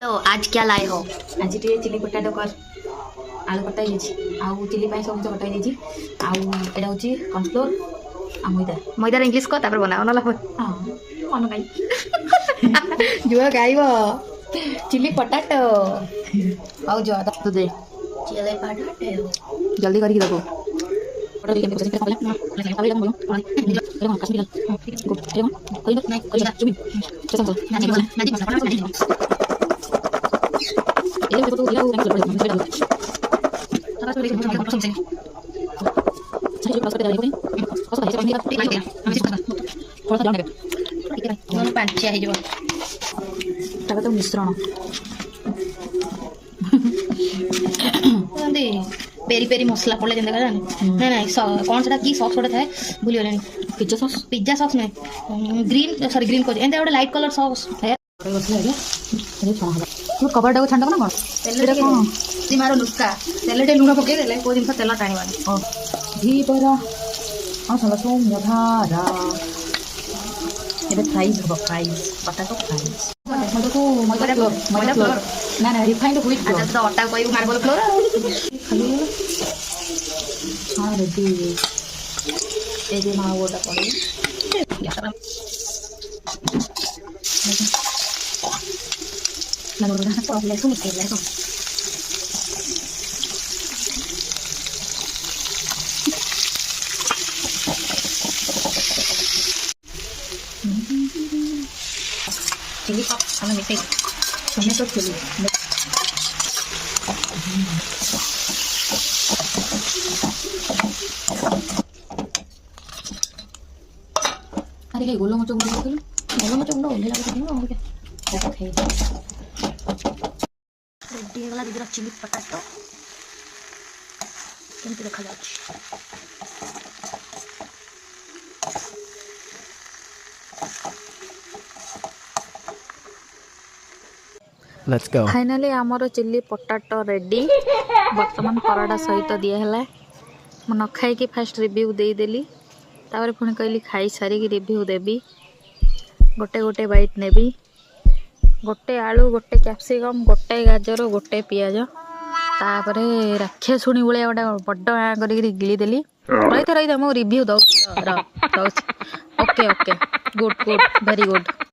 तो आज क्या लाए हो? आज टे चिली पोटाटो कर आलू कटा आउ चिली सब कटा आउ एटा हूँ कॉर्नफ्लोर आ मैदा मैदार इंग्लिश को तापर बनाओ ना हाँ मन गाई जुआ गाइब चिली पोटाटो आउ जो तू दे चिली पोटाटो जल्दी करके देखो मिश्रण पेरी पेरी मसला पड़े जैसे ना ना कौन सा की सॉस गोटे थाए भूली गले पिज्जा सॉस नहीं ग्रीन सॉरी ग्रीन कौन एंता गोटे लाइट कलर सॉस है कपड़ा को छांड ना कौन मार नुस्खा तेल लुण पकई देले को जिन तेल टाणी घी पर धारा फ्राइज हम फ्राइज पोटाटो फ्राइज ना ना रिफाइंड व्हिट अच्छा तो अटा कोई मार्बल फ्लोर खाली हाँ रेडी ए जे माँ गोटा पड़े चिली सॉस हमें मिक्स टोमेटो चिली अरे क्या गोल मचो गुंड ओल्हे लगे रेडी होगा दीदी चिली पोटाटो केमती देखा जाच्छी Let's go. फाइनाली आमर चिली पोटाटो रेडी बर्तमान पराठा सहित दिहला मु न खाई फास्ट रिव्यू देदेली तापर पुणी कहली खाई सारी रिव्यू देवी गोटे गोटे बाइट नेबी गोटे आलू गोटे कैप्सिकम गोटे गाजर गोटे पियाज तापर राक्षसुणी भाया गोटे बड़ आँ कर गिलीदेली रही था मुझे रिव्यू दौर okay okay good good very good.